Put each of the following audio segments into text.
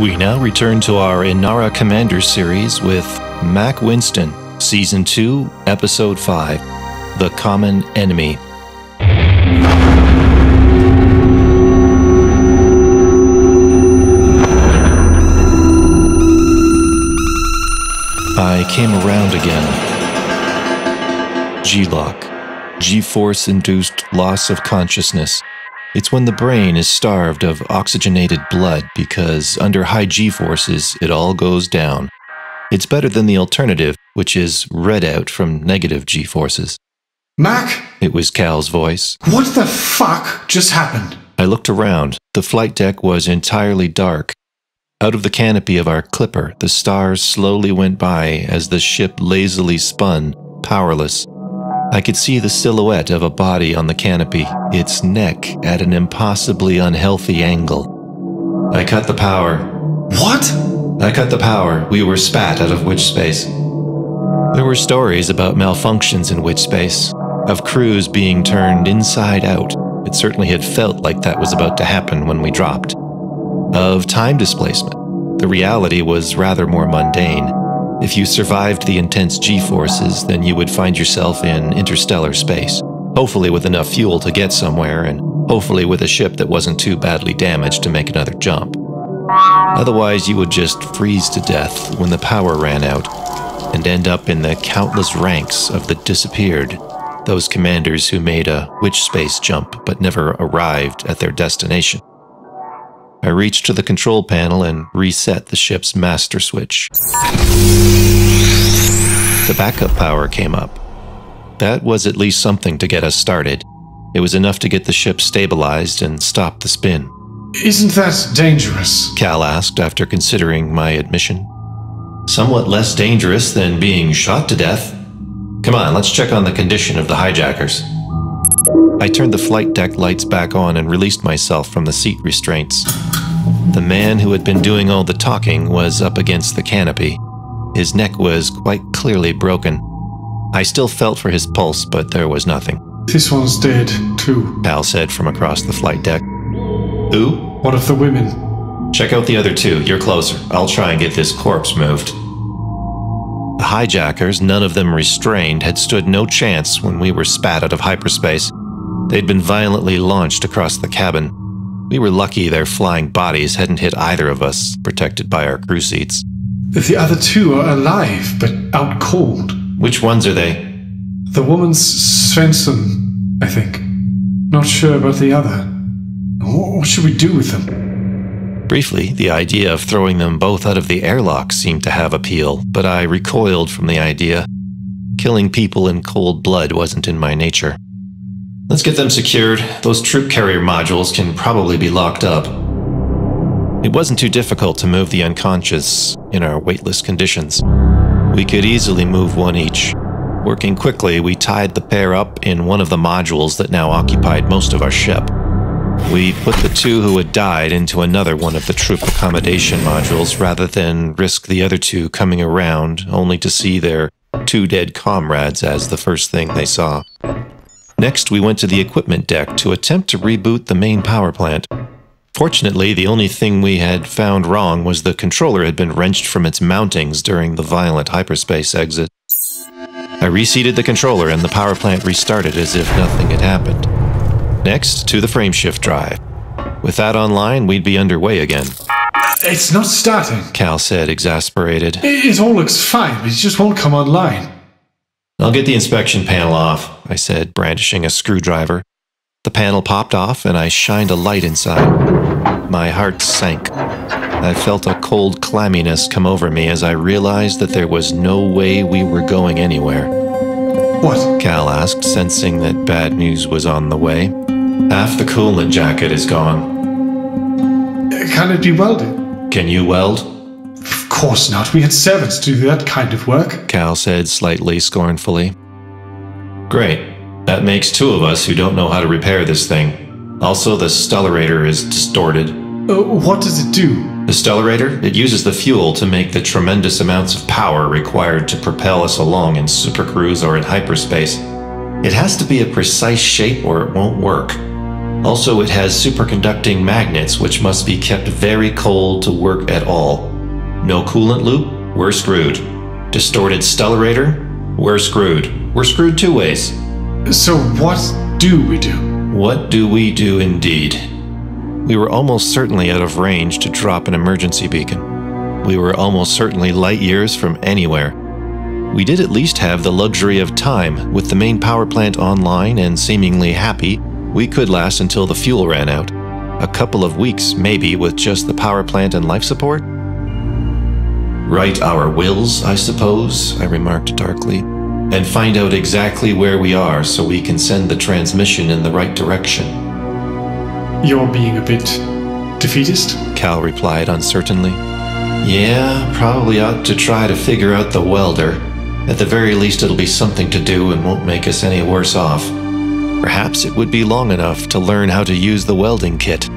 We now return to our Inara Commander series with Mack Winston, Season 2, Episode 5, The Common Enemy. I came around again. G-Lock. G-force-induced loss of consciousness. It's when the brain is starved of oxygenated blood because under high G-forces it all goes down. It's better than the alternative, which is red out from negative G-forces. Mac? It was Cal's voice. What the fuck just happened? I looked around. The flight deck was entirely dark. Out of the canopy of our clipper, the stars slowly went by as the ship lazily spun, powerless. I could see the silhouette of a body on the canopy, its neck at an impossibly unhealthy angle. I cut the power. What? I cut the power. We were spat out of witch space. There were stories about malfunctions in witch space, of crews being turned inside out. It certainly had felt like that was about to happen when we dropped. Of time displacement. The reality was rather more mundane. If you survived the intense G-forces, then you would find yourself in interstellar space, hopefully with enough fuel to get somewhere, and hopefully with a ship that wasn't too badly damaged to make another jump. Otherwise, you would just freeze to death when the power ran out, and end up in the countless ranks of the disappeared, those commanders who made a witch space jump but never arrived at their destination. I reached to the control panel and reset the ship's master switch. The backup power came up. That was at least something to get us started. It was enough to get the ship stabilized and stop the spin. Isn't that dangerous? Cal asked after considering my admission. Somewhat less dangerous than being shot to death. Come on, let's check on the condition of the hijackers. I turned the flight deck lights back on and released myself from the seat restraints. The man who had been doing all the talking was up against the canopy. His neck was quite clearly broken. I still felt for his pulse, but there was nothing. This one's dead, too, Cal said from across the flight deck. Who? One of the women. Check out the other two. You're closer. I'll try and get this corpse moved. The hijackers, none of them restrained, had stood no chance when we were spat out of hyperspace. They'd been violently launched across the cabin. We were lucky their flying bodies hadn't hit either of us, protected by our crew seats. The other two are alive, but out cold. Which ones are they? The woman's Svensson, I think. Not sure about the other. What should we do with them? Briefly, the idea of throwing them both out of the airlock seemed to have appeal, but I recoiled from the idea. Killing people in cold blood wasn't in my nature. Let's get them secured. Those troop carrier modules can probably be locked up. It wasn't too difficult to move the unconscious in our weightless conditions. We could easily move one each. Working quickly, we tied the pair up in one of the modules that now occupied most of our ship. We put the two who had died into another one of the troop accommodation modules rather than risk the other two coming around only to see their two dead comrades as the first thing they saw. Next, we went to the equipment deck to attempt to reboot the main power plant. Fortunately, the only thing we had found wrong was the controller had been wrenched from its mountings during the violent hyperspace exit. I reseated the controller and the power plant restarted as if nothing had happened. Next, to the frameshift drive. With that online, we'd be underway again. It's not starting, Cal said, exasperated. It all looks fine, but it just won't come online. I'll get the inspection panel off, I said, brandishing a screwdriver. The panel popped off and I shined a light inside. My heart sank. I felt a cold clamminess come over me as I realized that there was no way we were going anywhere. What? Cal asked, sensing that bad news was on the way. Half the coolant jacket is gone. Can it be welded? Can you weld? Of course not. We had servants to do that kind of work, Cal said slightly scornfully. Great. That makes two of us who don't know how to repair this thing. Also, the stellarator is distorted. What does it do? The stellarator? It uses the fuel to make the tremendous amounts of power required to propel us along in supercruise or in hyperspace. It has to be a precise shape or it won't work. Also, it has superconducting magnets which must be kept very cold to work at all. No coolant loop? We're screwed. Distorted stellarator? We're screwed. We're screwed two ways. So what do we do? What do we do indeed? We were almost certainly out of range to drop an emergency beacon. We were almost certainly light years from anywhere. We did at least have the luxury of time. With the main power plant online and seemingly happy, we could last until the fuel ran out. A couple of weeks, maybe, with just the power plant and life support? Write our wills, I suppose, I remarked darkly, and find out exactly where we are so we can send the transmission in the right direction. You're being a bit defeatist? Cal replied uncertainly. Yeah, probably ought to try to figure out the welder. At the very least it'll be something to do and won't make us any worse off. Perhaps it would be long enough to learn how to use the welding kit.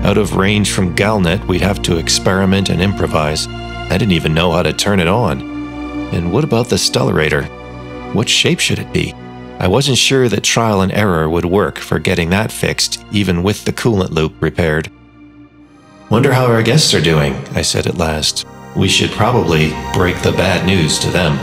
Out of range from Galnet, we'd have to experiment and improvise. I didn't even know how to turn it on. And what about the stellarator? What shape should it be? I wasn't sure that trial and error would work for getting that fixed, even with the coolant loop repaired. Wonder how our guests are doing, I said at last. We should probably break the bad news to them.